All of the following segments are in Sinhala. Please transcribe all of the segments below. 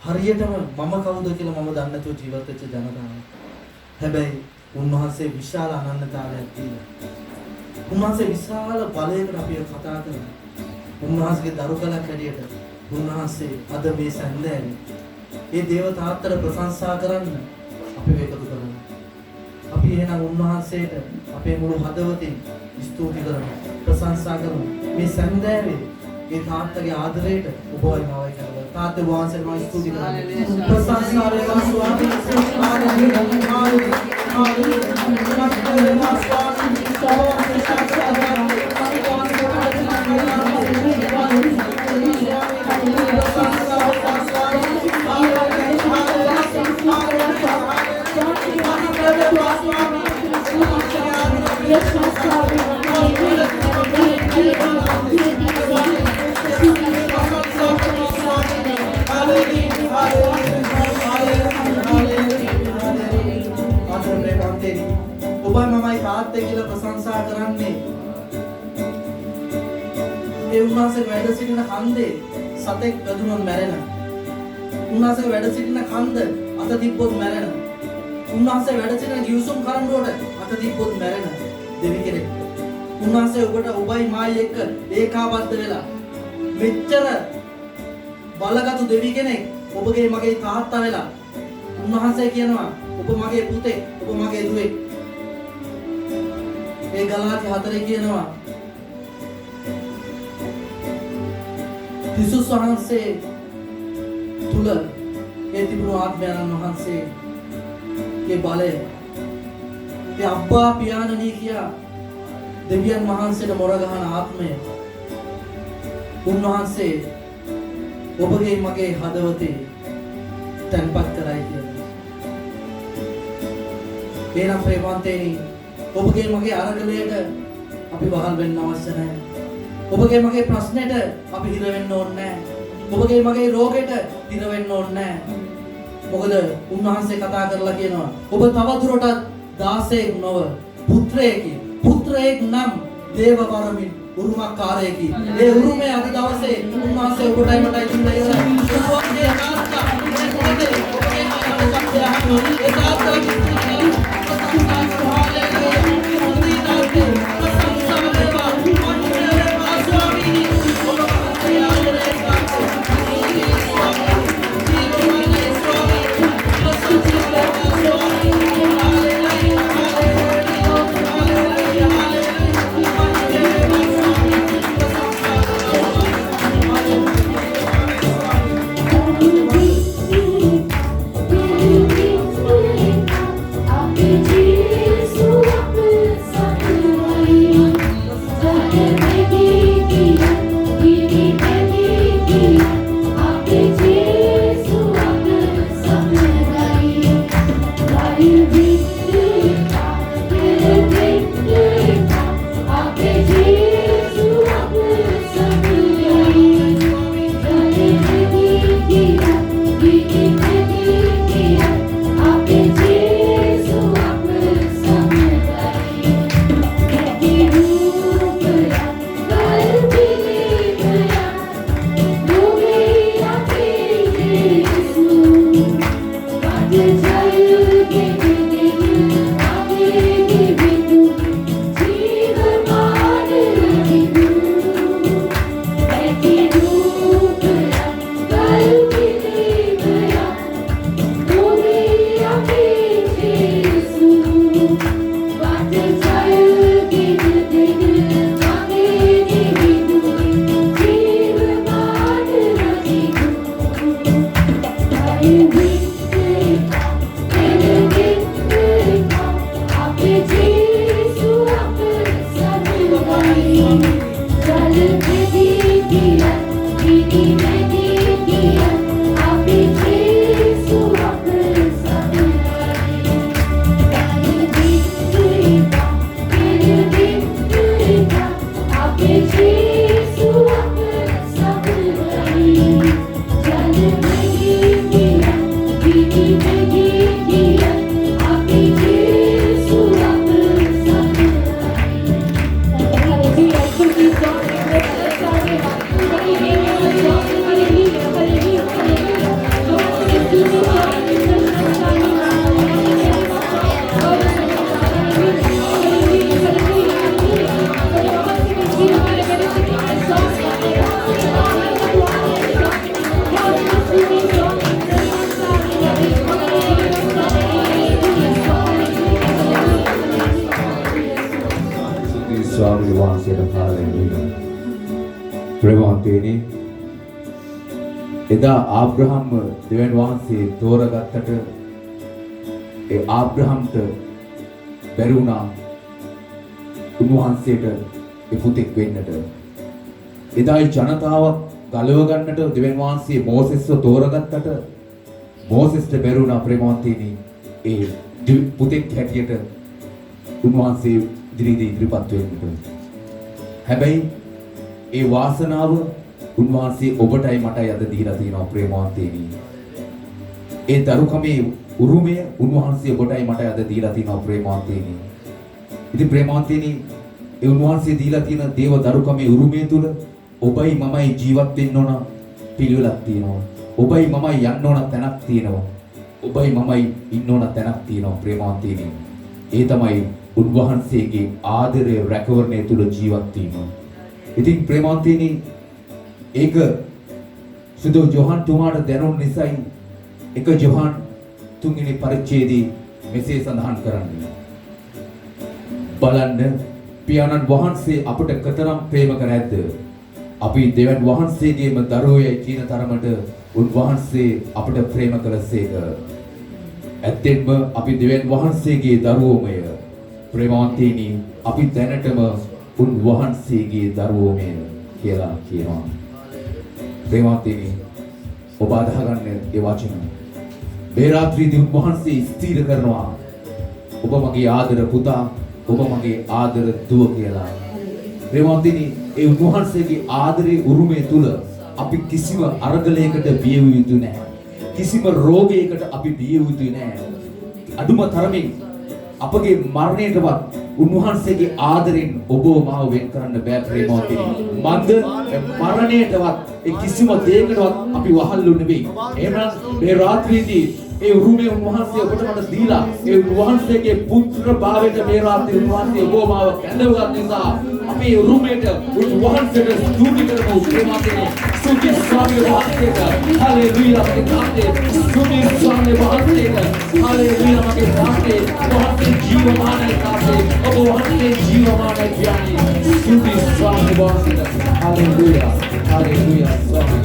හරියටම මම කවුද කියලා මම දන්නේ නැතුව ජීවත් වෙච්ච ජනතාව. හැබැයි උන්වහන්සේ විශාල අනන්‍යතාවයක් තියෙනවා. උන්වහන්සේ විශාල බලයකට අපිව කතා කරනවා. උන්වහන්සේගේ දරුකලක් හැටියට උන්වහන්සේ අද මේ සැන්දෑවේ ඒ දේව තාත්තට ප්‍රශංසා කරන්න අපි එකතු කරනවා. අපි එහෙනම් උන්වහන්සේට අපේ මුළු හදවතින් ස්තුති කරනවා. ප්‍රශංසා කරනවා. මේ සැන්දෑවේ ඒ තාත්තගේ ආදරයට ඔබවයි මාවයි කරලා තාත්තේ වහන්සේට මම ස්තුති කරනවා. ප්‍රශංසා වේවා ස්වාමී. ඔබයි මමයි තාත්තේ කියලා ප්‍රශංසා කරන්නේ ඒ උන්වහන්සේ වැඩ සිටින කන්දේ සතෙක් වැදුනොත් මැරෙන. උන්වහන්සේ වැඩ සිටින කන්ද අත තිබ්බොත් මැරෙන. උන්වහන්සේ වැඩ සිටින ගිවිසුම් කරඬුවට අත තිබ්බොත් මැරෙන දෙවි කෙනෙක්. උන්වහන්සේ ඔබට ඔබයි මායි එක්ක ඒකාබද්ධ වෙලා මෙච්චර බලගත් දෙවි කෙනෙක් ඔබගේ මගේ තාත්තා වෙලා උන්වහන්සේ කියනවා ඔබ මගේ පුතේ ඔබ මගේ දුවේ. ඒ ගලාති 4 කියනවා යේසුස් වහන්සේ තුල ඒ තිබුණු ආත්මයන් වහන්සේගේ බලය ඒ අබ්බා පියාණනි කියා දෙවියන් වහන්සේට මොර ගහන ආත්මය උන්වහන්සේ ඔබගේ මගේ හදවතේ තැන්පත් කරයි කියලා. එනම් ප්‍රේමවන්තයනි ඔබගේ මගේ අරගලයට අපි වහල් වෙන්න අවශ්‍ය නැහැ. ඔබගේ මගේ ප්‍රශ්නෙට අපි හිර වෙන්න ඕනේ නැහැ. ඔබගේ මගේ රෝගෙට හිර වෙන්න ඕනේ නැහැ. මොකද උන්වහන්සේ කතා කරලා කියනවා ඔබ තවදුරටත් දාසයෙක් නොව පුත්‍රයෙකි. පුත්‍රයෙක් නම් දේව වරමින් උරුමකාරයෙකි. ඒ උරුමය අද දවසේ උන්වහන්සේ ඔබටයි මටයි දීලා ඉවරයි. ඔබගේ තාත්තා ඒ තාත්තා Jesus. එදා ආබ්‍රහම් දෙවියන් වහන්සේ තෝරගත්තට ඒ ආබ්‍රහම්ට බැරි වුණා උන්වහන්සේට ඒ පුතෙක් වෙන්නට. එදායි ජනතාව ගලව ගන්නට දෙවියන් වහන්සේ මෝසෙස්ව තෝරගත්තට මෝසෙස්ට බැරි වුණා ප්‍රේමවන්තයනි ඒ පුතෙක් හැටියට උන්වහන්සේ ඉදිරිපත් වෙන්නට. හැබැයි ඒ වාසනාව උන්වහන්සේ ඔබටයි මටයි අද දීලා තියෙනවා ප්‍රේමවන්තයනි. ඒ දරුකමේ උරුමය උන්වහන්සේ ඔබටයි මටයි අද දීලා තියෙනවා ප්‍රේමවන්තයනි. ඉතින් ප්‍රේමවන්තයනි ඒ උන්වහන්සේ දීලා තියෙන දේව දරුකමේ උරුමය තුල ඔබයි මමයි ජීවත් වෙන්න ඕන පිළිවෙලක් තියෙනවා. ඔබයි මමයි යන්න ඕන තැනක් තියෙනවා. ඔබයි මමයි ඉන්න ඕන තැනක් තියෙනවා ප්‍රේමවන්තයනි. ඒ තමයි උන්වහන්සේගේ ආදරය රැකවරණය තුල ජීවත් වීම. ඉතින් ප්‍රේමවන්තයනි ඒක සුදු ජෝහන් තුමාට දැනුන නිසායි එක ජෝහන් 3 වෙනි පරිච්ඡේදයේ මෙසේ සඳහන් කරන්නේ. බලන්න පියාණන් වහන්සේ අපට කතරම් ප්‍රේම කර ඇද්ද? අපි දෙවියන් වහන්සේගේම දරුවෝයි කියන තරමට උන්වහන්සේ අපට ප්‍රේම කළසේක. ඇත්තෙන්ම අපි දෙවියන් වහන්සේගේ දරුවෝමය. ප්‍රේමවන්තයනි අපි දැනටම උන්වහන්සේගේ දරුවෝමය කියලා කියනවා. ප්‍රේමවන්තයනි ඔබ අදහගන්න ඒ වචන. මේ රාත්‍රියේදී උන්වහන්සේ ස්ථීර කරනවා ඔබ මගේ ආදර පුතා, ඔබ මගේ ආදර දුව කියලා. ප්‍රේමවන්තයනි ඒ උන්වහන්සේගේ ආදරේ උරුමය තුල අපි කිසිම අරගලයකට බිය වූ යුතු නැහැ. කිසිම රෝගයකට අපි බිය වූ යුතු නැහැ. අදුම තරමින් අපගේ මරණයටවත් උන්වහන්සේගේ ආදරෙන් ඔබව මාව වෙන් කරන්න බෑ ප්‍රේමවන්තයනි. මන්ද මරණයටවත් ඒ කිසිම දෙයකටවත් අපි වහල්ලු නෙවෙයි. එහෙනම් මේ රාත්‍රියේදී ඒ උරුමය උන්වහන්සේ ඔබට මට දීලා ඒ උන්වහන්සේගේ පුත්‍ර භාවයට මේ රාත්‍රියේ උන්වහන්සේ ඔබව මාව කැඳවගත් නිසා අපි ඒ උරුමයට උන්වහන්සේට ස්තුති කරමු ප්‍රේමවන්තයනි. ස්තුති ස්වාමී වහන්සේට හලෙලූයා මගේ තාත්තේ. ස්තුති ස්වාමී වහන්සේට හලෙලූයා මගේ තාත්තේ. වහන්සේ ජීවමානයි තාත්තේ. ඔබ වහන්සේ ජීවමානයි කියන්නේ. ස්තුති ස්වාමී වහන්සේට හලෙලූයා හලෙලූයා ස්වාමී.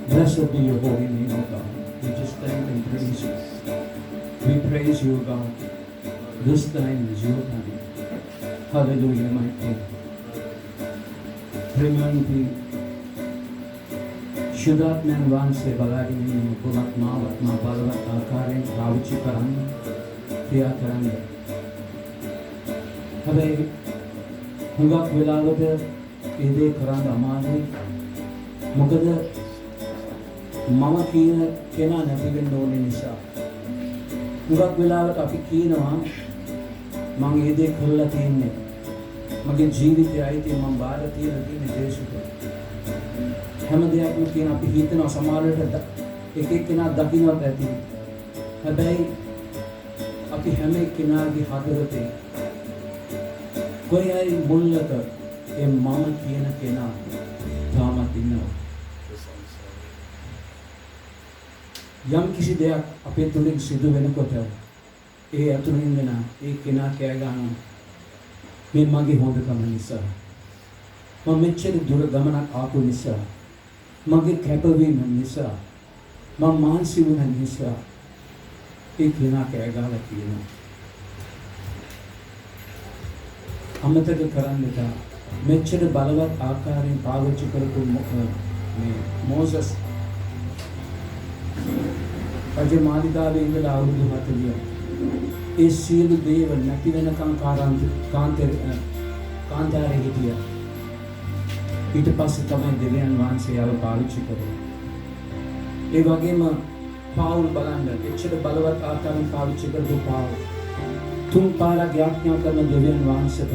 Blessed be your holy name, O God. We just thank and praise you. We praise you, God. This time is your time. Hallelujah, my King. ප්‍රේමවන්ති ශුද්ධාත්මයන් වහන්සේ බලාගෙන ඉන්න උපමත් මාවත් මා බලවත් ආකාරයෙන් පාවිච්චි කරන්න ක්‍රියා කරන්න. හැබැයි හුඟක් වෙලාවට ඒ දේ කරන්න අමාරුයි. මොකද මම කියන කෙනා නැති වෙන්න ඕනේ නිසා. හුඟක් වෙලාවට අපි කියනවා මම ඒ දේ කරලා තියන්නේ. මගේ ජීවිතය අයිති මම බාර තියලා තියෙන දේශුක. හැම දෙයක්ම කියන අපි හිතනවා සමාජයට එක එක්කෙනා දකින්නත් ඇති. හැබැයි අපි හැම එක්කෙනාගේ හදවතේ කොහේ මුල්ලක ඒ මම කියන කෙනා තාමත් ඉන්නවා. යම් කිසි දෙයක් අපේ තුලින් සිදු වෙනකොට ඒ අතුරින් වෙන ඒ කෙනා කෑ ගන්නවා. මේ මගේ හොඳකම නිසා. මම මෙච්චර දුර ගමනක් ආපු නිසා. මගේ කැපවීම නිසා. මම මානසික වුණ නිසා. ඒ කෙනා කෑ ගහලා කියනවා. අමතක කරන්න එපා. මෙච්චර බලවත් ආකාරයෙන් පාවිච්චි කරපු මේ මොසස් අජේ මාලිගාවේ ඉඳලා අවුරුදු 40 ඒ සියලු දේව නැති වෙනකම් කාන්තාරේ හිටියා. ඊට පස්සේ තමයි දෙවියන් වහන්සේ ආව පාවිච්චි කරේ. ඒ වගේම පාවුල් බලන්න එච්චර බලවත් ආකාරයෙන් පාවිච්චි කරපු පාවුල් තුන් පාරක් යාඥා කරන දෙවියන් වහන්සේට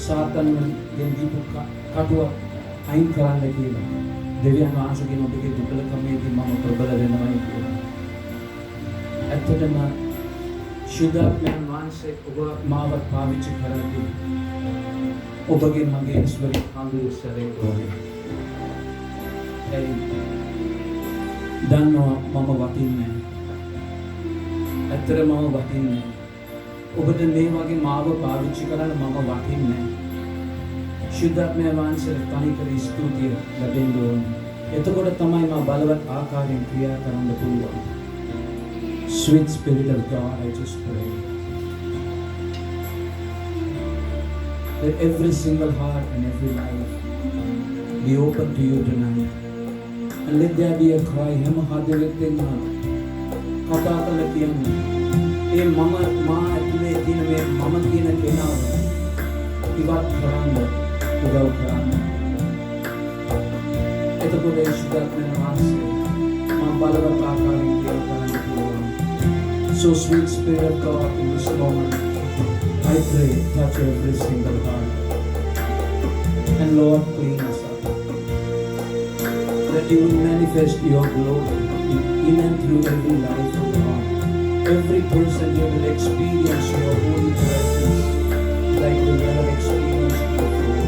සාතන්ගෙන් දීපු කටුව අයින් කරන්න කියලා. දෙවියන් වහන්සේගෙන් ඔබගේ දුබලකමේදී මම ප්‍රබල වෙනවා කියලා. ඇත්තටම ශුද්ධාත්මයන් වහන්සේ ඔබ මාව පාවිච්චි කරද්දී ඔබගේ මගේ ඊශ්වරය හඳුස්සරේ ඕනේ. ඒ දන්නවා මම වටින්නේ. ඇත්තටම මම වටින්නේ. ඔබට මේ වගේ මාව පාවිච්චි කරන්න මම වටින්නේ. ශුද්ධාත්මයන් වහන්සේට තනිකර ස්තුතිය ලැබෙන්න ඕනේ. එතකොට තමයි මම බලවත් ආකාරයෙන් ක්‍රියා කරන්න පුළුවන්. Sweet Spirit of God, I just pray that every single heart and every life be open to you tonight. And let there be a cry, Hema Hadavitena, Katakala Kiana, E Mama Ma Atule Tina, Mama Tina Kena, Ivat Karanda, without Karanda. Etakoda Shudatman Masi, Mambalava So sweet Spirit of God, in this moment, I pray, touch every single heart. And Lord, clean us up. That you will manifest your glory in and through every life of God. Every person here will experience your holy presence like they never experienced before.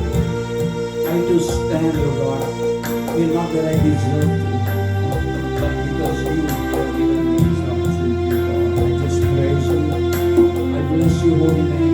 I to stand, O God, not that I deserve to, but because you have given me this opportunity, God. I just praise you. I bless your holy name. You are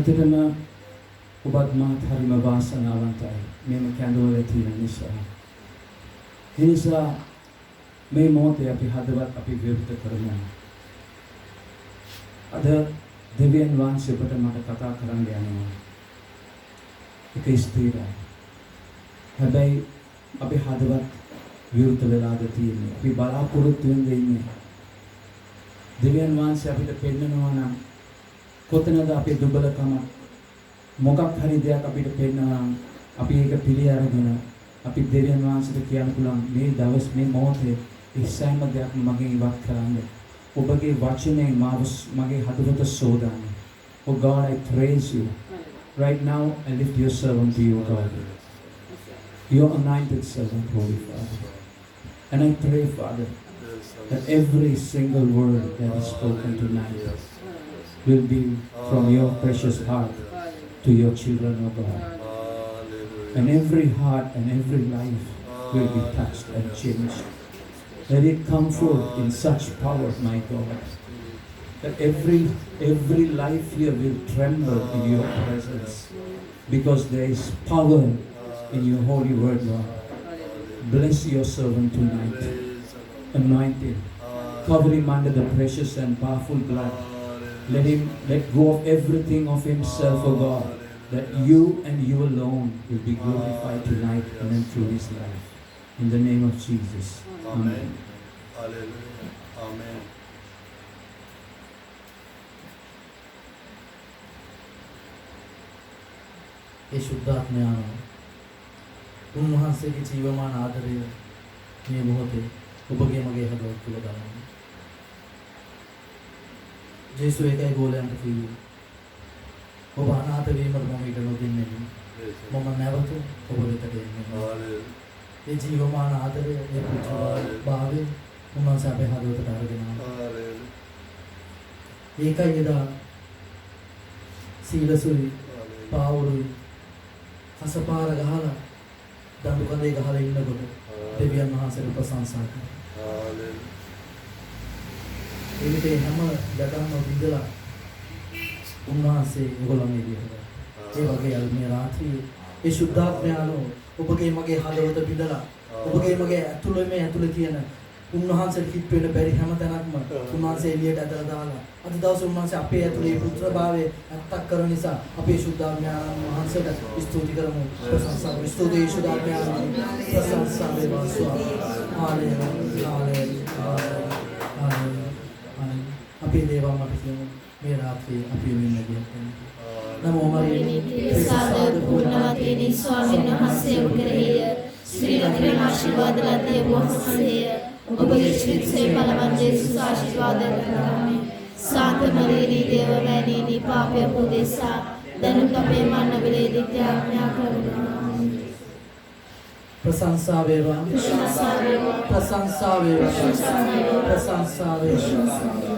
ඇත්තටම ඔබත් මාත් හරිම වාසනාවන්තයි මෙම කැඳවල තියෙන නිසා. ඒ නිසා මේ මොහොතේ අපි හදවත් අපි විවෘත කරමු. අද දෙවියන් වහන්සේ ඔබට මට කතා කරන්න යනවා. ඒක ස්ථිරයි. හැබැයි අපි හදවත් විවෘත වෙලාද තියෙන්නේ. අපි බලාපොරොත්තු වෙන්නේ ඉන්නේ. දෙවියන් වහන්සේ අපිට පෙන්නනවා නම් කොතනද අපේ දුබලකම මොකක් හරි දෙයක් අපිට පෙන්නනවා නම් අපි ඒක පිළි අරගෙන අපි දෙවියන් වහන්සේට කියන්න පුළුවන් මේ දවස් මේ මොහොතේ ඉස්සෙල්ම දෙයක් මගෙන් ඉවත් කරන්න. ඔබගේ වචනේ මගේ හදවත සෝදාන්න. Oh God, I praise you. Right now, I lift your servant to you, God. Your anointed servant, Holy Father. And I pray, Father, that every single word that is spoken tonight will be from your precious heart to your children, O God. And every heart and every life will be touched and changed. Let it come forth in such power, my God, that every life here will tremble in your presence, because there is power in your holy word, Lord. Bless your servant tonight. Anoint him. Cover him under the precious and powerful blood. Let go of everything of himself, O God, that you and you alone will be glorified tonight and then through his life. In the name of Jesus. Amen. Hallelujah. Amen. ඒ ශුද්ධාත්මයාන උන්වහන්සේගේ ජීවමාන ආදරය මේ මොහොතේ ඔබගේ මගේ හදවත තුළ ගලනවා. ජේසුස් ඒකයි ගෝලයන්ට කිව්වේ. ඔබ අනාථ වීමට මම ඉඩ නොදෙන්නේ. මම නැවත ඔබ වෙතට එන්නේ. ඒ ජීවමාන ආදරය ඒ පුත්‍රභාවය උන්වහන්සේ අපේ හදවතට අරගෙන ආවා. ඒකයි එදා සීලසුයි පාවුලුයි අසපාර ගහලා දඬු කඳේ ගහලා ඉන්නකොට දෙවියන් වහන්සේට ප්‍රශංසා කරා. ඒ විදිහේ හැම යටම විඳලා උන්වහන්සේ ඒගොල්ලන් එළියට. ඒ වගේ අද මේ රාත්‍රියේ ඒ ශුද්ධාත්මයානෝ ඔබගේ මගේ හදවත බිඳලා ඔබගේ මගේ ඇතුළේ තියෙන උන්වහන්සේට හිට වෙන්න බැරි හැම තැනක්ම උන්වහන්සේ එළියට ඇදලා දාලා අද දවසේ උන්වහන්සේ අපේ ඇතුළේ පුත්‍රභාවයේ ඇත්තක් කරන නිසා අපේ ශුද්ධාත්මයාණන් වහන්සේට ස්තුති කරමු. ප්‍රශංසා කරමු. ස්තුතියි ශුද්ධාත්මයාණන් ප්‍රශංසා වේවා ස්වාමී. Hallelujah hallelujah. අපේ දේවා මට කියමු මේ රාත්‍රියේ අපි වෙන්නේ කියන්නේ. නමෝ මරියනේ සාදර පුණ්‍යවතී ස්වාමීන් වහන්සේ උගරේය ශ්‍රීමත්‍රි ආශිර්වාද ලද්දේ වහන්සේය ඔබගේ ශ්‍රීසේ බලවත් ජේසුස් ආශිර්වාද කරගන්න. සාන්ත මරියනේ දේව වැණීනි පාපය පුදේසා දනුත් අපේ මන්න වේදී ත්‍යාඥා කරගන්න. ප්‍රශංසා වේවා ප්‍රශංසා වේවා ප්‍රශංසා වේවා ප්‍රශංසා වේවා